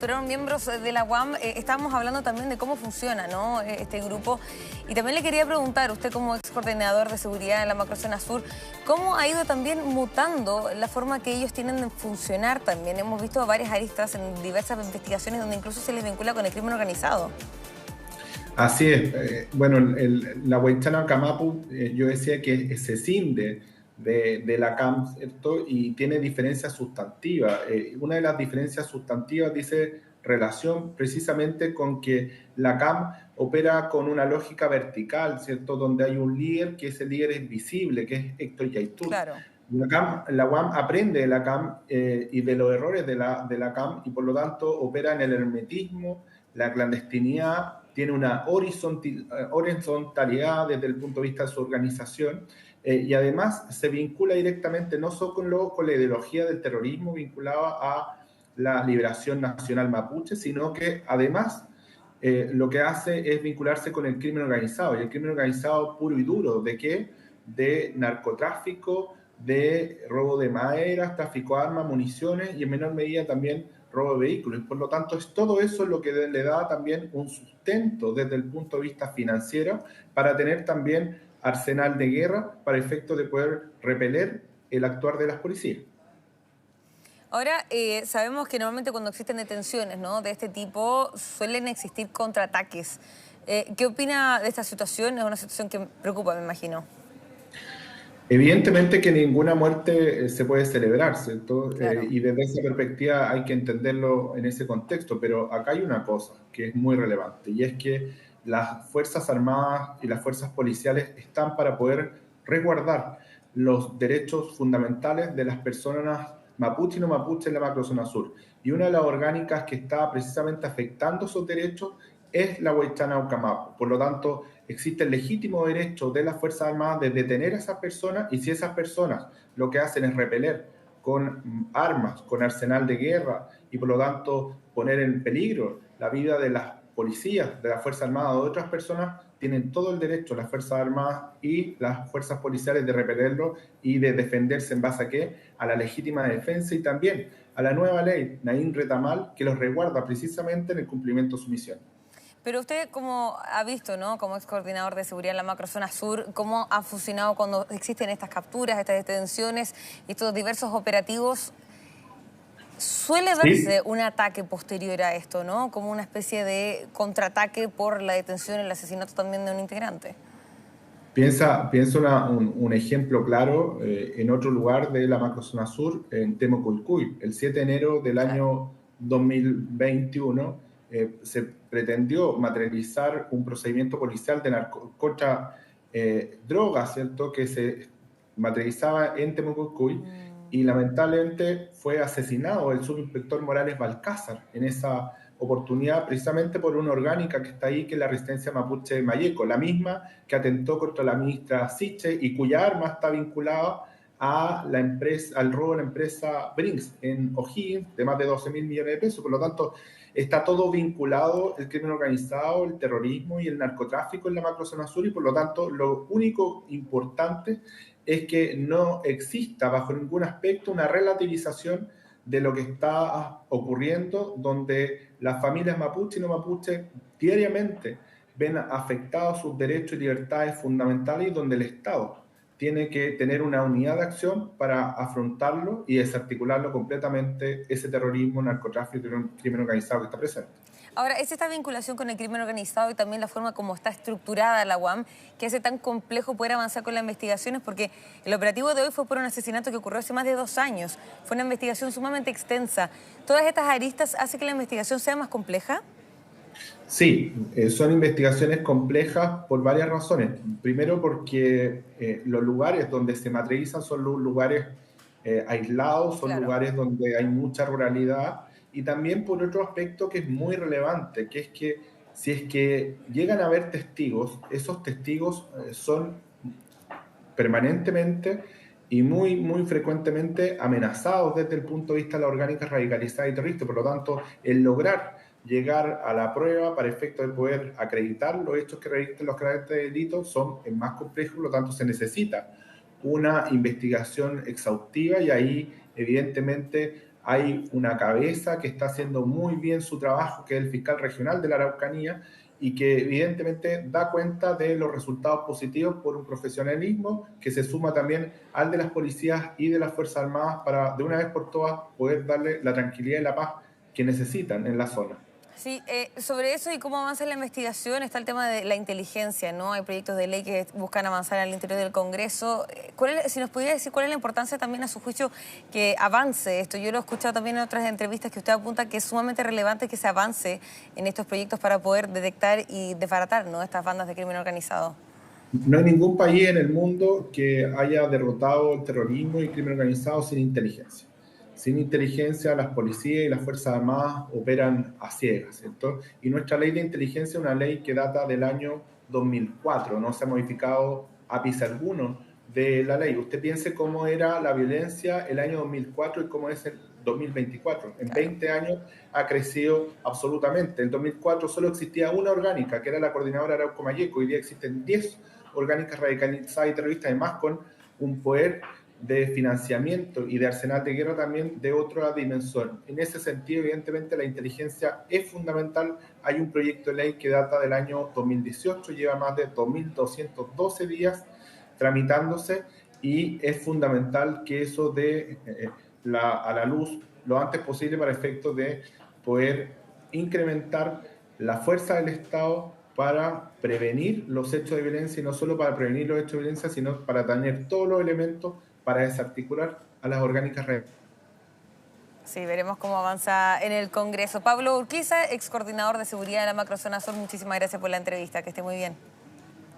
Fueron miembros de la UAM, estábamos hablando también de cómo funciona, ¿no?, este grupo. Y también le quería preguntar, usted como ex coordinador de seguridad en la Macrozona Sur, ¿cómo ha ido también mutando la forma que ellos tienen de funcionar también? Hemos visto varias aristas en diversas investigaciones donde incluso se les vincula con el crimen organizado. Así es. Bueno, la Huaychana Camapu, yo decía que se cinde de la CAM, ¿cierto? Y tiene diferencias sustantivas. Una de las diferencias sustantivas dice relación precisamente con que la CAM opera con una lógica vertical, ¿cierto? Donde hay un líder, que ese líder es visible, que es Héctor Yaitul. Claro. La UAM aprende de la CAM y de los errores de la CAM, y por lo tanto opera en el hermetismo, la clandestinidad, tiene una horizontalidad desde el punto de vista de su organización, y además se vincula directamente no solo con la ideología del terrorismo vinculada a la liberación nacional mapuche, sino que además lo que hace es vincularse con el crimen organizado, y el crimen organizado puro y duro. ¿De qué? De narcotráfico, de robo de maderas, tráfico de armas, municiones y en menor medida también robo de vehículos. Y por lo tanto, todo eso es lo que le da también un sustento desde el punto de vista financiero para tener también arsenal de guerra para efecto de poder repeler el actuar de las policías. Ahora, sabemos que normalmente cuando existen detenciones, ¿no?, de este tipo suelen existir contraataques. ¿Qué opina de esta situación? Es una situación que preocupa, me imagino. Evidentemente que ninguna muerte se puede celebrar, ¿cierto? Claro. Y desde esa perspectiva hay que entenderlo en ese contexto, pero acá hay una cosa que es muy relevante, y es que las Fuerzas Armadas y las fuerzas policiales están para poder resguardar los derechos fundamentales de las personas mapuche y no mapuche en la macrozona sur. Y una de las orgánicas que está precisamente afectando esos derechos es la Huaychana Ucamapu. Por lo tanto, existe el legítimo derecho de las Fuerzas Armadas de detener a esas personas, y si esas personas lo que hacen es repeler con armas, con arsenal de guerra, y por lo tanto poner en peligro la vida de las policías, de las Fuerzas Armadas o de otras personas, tienen todo el derecho las Fuerzas Armadas y las fuerzas policiales de repelerlo y de defenderse en base a qué? A la legítima defensa y también a la nueva ley Naín Retamal, que los resguarda precisamente en el cumplimiento de su misión. Pero usted, como ha visto, ¿no?, como ex coordinador de seguridad en la Macrozona Sur, ¿cómo ha funcionado cuando existen estas capturas, estas detenciones, estos diversos operativos? Suele verse Sí, un ataque posterior a esto, ¿no?, como una especie de contraataque por la detención y el asesinato también de un integrante. piensa un ejemplo claro en otro lugar de la macrozona sur, en Temucuicui. El 7 de enero del Claro. año 2021 se pretendió materializar un procedimiento policial de contra drogas, ¿cierto?, que se materializaba en Temucuicui, y lamentablemente fue asesinado el subinspector Morales Balcázar en esa oportunidad, precisamente por una orgánica que está ahí, que es la Resistencia Mapuche Mayeco, la misma que atentó contra la ministra Siche y cuya arma está vinculada a la empresa, al robo de la empresa Brinks en O'Higgins de más de 12.000 millones de pesos. Por lo tanto, está todo vinculado, el crimen organizado, el terrorismo y el narcotráfico en la macrozona sur, y por lo tanto lo único importante es que no exista bajo ningún aspecto una relativización de lo que está ocurriendo, donde las familias mapuche y no mapuche diariamente ven afectados sus derechos y libertades fundamentales, y donde el Estado tiene que tener una unidad de acción para afrontarlo y desarticularlo completamente, ese terrorismo, narcotráfico y crimen organizado que está presente. Ahora, es esta vinculación con el crimen organizado y también la forma como está estructurada la UAM que hace tan complejo poder avanzar con las investigaciones, porque el operativo de hoy fue por un asesinato que ocurrió hace más de 2 años. Fue una investigación sumamente extensa. ¿Todas estas aristas hacen que la investigación sea más compleja? Sí, son investigaciones complejas por varias razones. Primero, porque los lugares donde se materializan son los lugares aislados, son Claro. lugares donde hay mucha ruralidad, y también por otro aspecto que es muy relevante, que es que si es que llegan a haber testigos, esos testigos son permanentemente y muy frecuentemente amenazados desde el punto de vista de la orgánica radicalizada y terrorista. Por lo tanto, el lograr llegar a la prueba para efecto de poder acreditar los hechos que revisten los caracteres de delito son más complejos. Por lo tanto, se necesita una investigación exhaustiva, y ahí evidentemente hay una cabeza que está haciendo muy bien su trabajo, que es el fiscal regional de la Araucanía, y que evidentemente da cuenta de los resultados positivos por un profesionalismo que se suma también al de las policías y de las Fuerzas Armadas para de una vez por todas poder darle la tranquilidad y la paz que necesitan en la zona. Sí, sobre eso y cómo avanza la investigación está el tema de la inteligencia, ¿no? Hay proyectos de ley que buscan avanzar al interior del Congreso. Si nos pudiera decir cuál es la importancia también a su juicio que avance esto. Yo lo he escuchado también en otras entrevistas que usted apunta que es sumamente relevante que se avance en estos proyectos para poder detectar y desbaratar, ¿no?, estas bandas de crimen organizado. No hay ningún país en el mundo que haya derrotado el terrorismo y el crimen organizado sin inteligencia. Sin inteligencia, las policías y las Fuerzas Armadas operan a ciegas, ¿cierto? Y nuestra ley de inteligencia es una ley que data del año 2004, no se ha modificado ápice alguno de la ley. Usted piense cómo era la violencia el año 2004 y cómo es el 2024. En Claro. 20 años ha crecido absolutamente. En 2004 solo existía una orgánica, que era la Coordinadora Arauco Mayeco. Hoy día existen 10 orgánicas radicalizadas y terroristas, además con un poder de financiamiento y de arsenal de guerra también de otra dimensión. En ese sentido, evidentemente, la inteligencia es fundamental. Hay un proyecto de ley que data del año 2018, lleva más de 2.212 días tramitándose y es fundamental que eso dé a la luz lo antes posible para efectos de poder incrementar la fuerza del Estado para prevenir los hechos de violencia y no solo para prevenir los hechos de violencia, sino para tener todos los elementos para desarticular a las orgánicas. Sí, veremos cómo avanza en el Congreso. Pablo Urquiza, ex coordinador de seguridad de la Macrozona Sur, muchísimas gracias por la entrevista. Que esté muy bien.